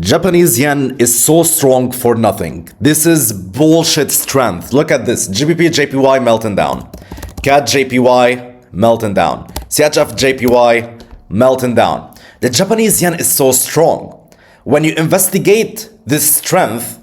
Japanese yen is so strong for nothing. This is bullshit strength. Look at this. GBP JPY melting down. CAD JPY melting down. CHF JPY melting down. The Japanese yen is so strong. When you investigate this strength,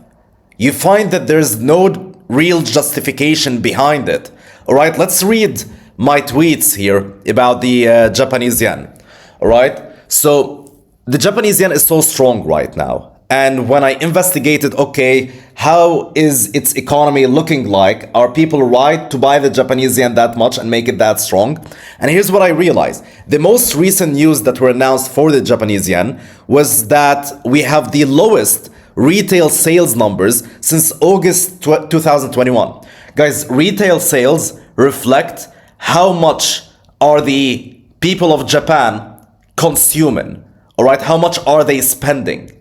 you find that there's no real justification behind it. Alright, let's read my tweets here about the Japanese yen. Alright, so the Japanese yen is so strong right now. And when I investigated, okay, how is its economy looking like? Are people right to buy the Japanese yen that much and make it that strong? And here's what I realized. The most recent news that were announced for the Japanese yen was that we have the lowest retail sales numbers since August 2021. Guys, retail sales reflect how much are the people of Japan consuming. All right, how much are they spending?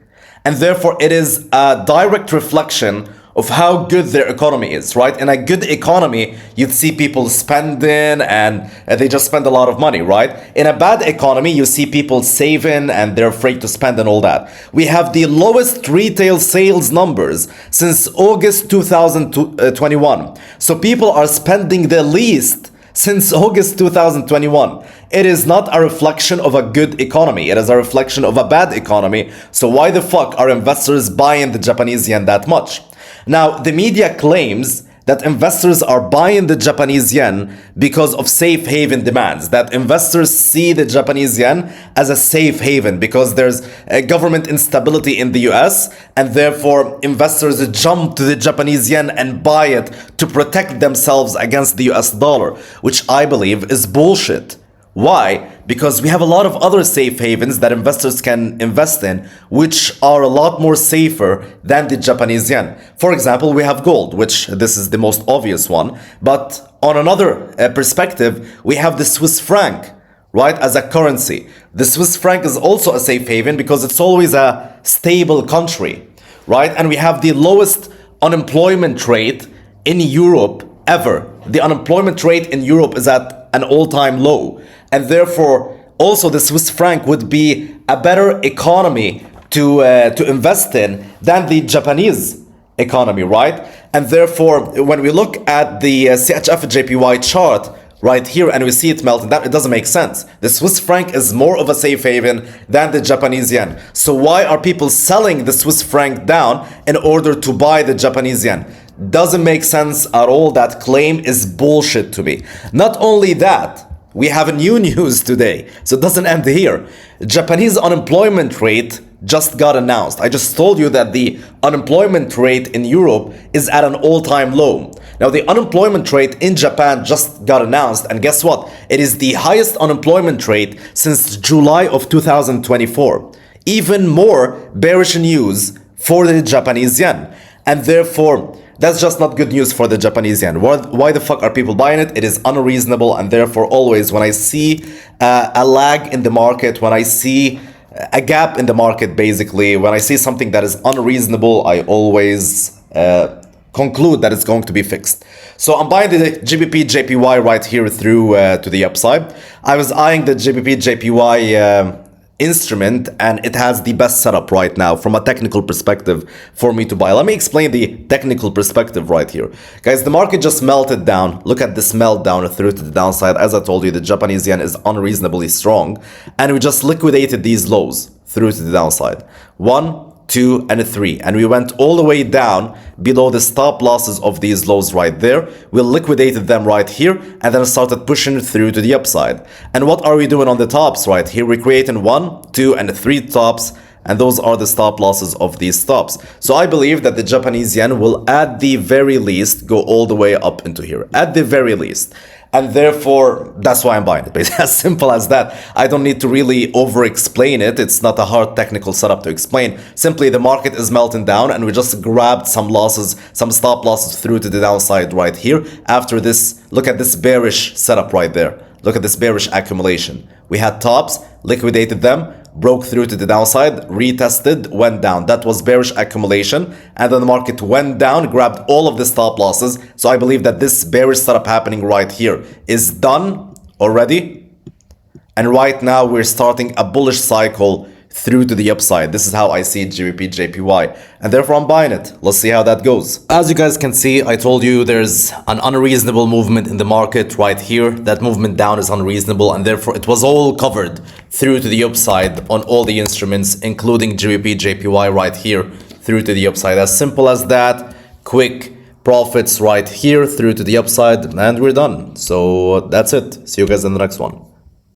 And therefore, it is a direct reflection of how good their economy is, right? In a good economy, you'd see people spending and they just spend a lot of money, right? In a bad economy, you see people saving and they're afraid to spend and all that. We have the lowest retail sales numbers since August 2021. So people are spending the least since August 2021. It is not a reflection of a good economy. It is a reflection of a bad economy. So why the fuck are investors buying the Japanese yen that much? Now, the media claims that investors are buying the Japanese yen because of safe haven demands, that investors see the Japanese yen as a safe haven because there's a government instability in the US, and therefore investors jump to the Japanese yen and buy it to protect themselves against the US dollar, which I believe is bullshit. Why? Because we have a lot of other safe havens that investors can invest in, which are a lot more safer than the Japanese yen. For example, we have gold, which this is the most obvious one. But on another perspective, we have the Swiss franc, right, as a currency. The Swiss franc is also a safe haven because it's always a stable country, right? And we have the lowest unemployment rate in Europe ever. The unemployment rate in Europe is at an all-time low. And therefore, also the Swiss franc would be a better economy to invest in than the Japanese economy, right? And therefore, when we look at the CHF JPY chart right here and we see it melting down, it doesn't make sense. The Swiss franc is more of a safe haven than the Japanese yen. So why are people selling the Swiss franc down in order to buy the Japanese yen? Doesn't make sense at all. That claim is bullshit to me. Not only that, we have a new news today, so it doesn't end here. Japanese unemployment rate just got announced. I just told you that the unemployment rate in Europe is at an all-time low. Now, the unemployment rate in Japan just got announced, and guess what? It is the highest unemployment rate since July of 2024. Even more bearish news for the Japanese yen, and therefore, that's just not good news for the Japanese yen. Why the fuck are people buying it? It is unreasonable, and therefore always when I see a lag in the market, when I see a gap in the market, basically, when I see something that is unreasonable, I always conclude that it's going to be fixed. So I'm buying the GBP JPY right here through to the upside. I was eyeing the GBP JPY instrument, and it has the best setup right now from a technical perspective for me to buy. Let me explain the technical perspective right here. Guys, the market just melted down. Look at this meltdown through to the downside. As I told you, the Japanese yen is unreasonably strong, and we just liquidated these lows through to the downside. 1, 2, and 3, and we went all the way down below the stop losses of these lows right there. We liquidated them right here and then started pushing through to the upside. And what are we doing on the tops right here? We're creating 1, 2, and 3 tops, and those are the stop losses of these stops. So I believe that the Japanese yen will at the very least go all the way up into here, at the very least. And therefore, that's why I'm buying it. It's as simple as that. I don't need to really over-explain it. It's not a hard technical setup to explain. Simply, the market is melting down, and we just grabbed some losses, some stop losses through to the downside right here. After this, look at this bearish setup right there. Look at this bearish accumulation. We had tops, liquidated them, broke through to the downside, retested, went down. That was bearish accumulation, and then the market went down, grabbed all of the stop losses. So I believe that this bearish setup happening right here is done already, and right now we're starting a bullish cycle through to the upside. This is how I see GBP JPY, and therefore I'm buying it. Let's see how that goes. As you guys can see, I told you there's an unreasonable movement in the market right here. That movement down is unreasonable, and therefore it was all covered through to the upside on all the instruments, including GBP JPY right here through to the upside. As simple as that. Quick profits right here through to the upside, and we're done. So that's it. See you guys in the next one.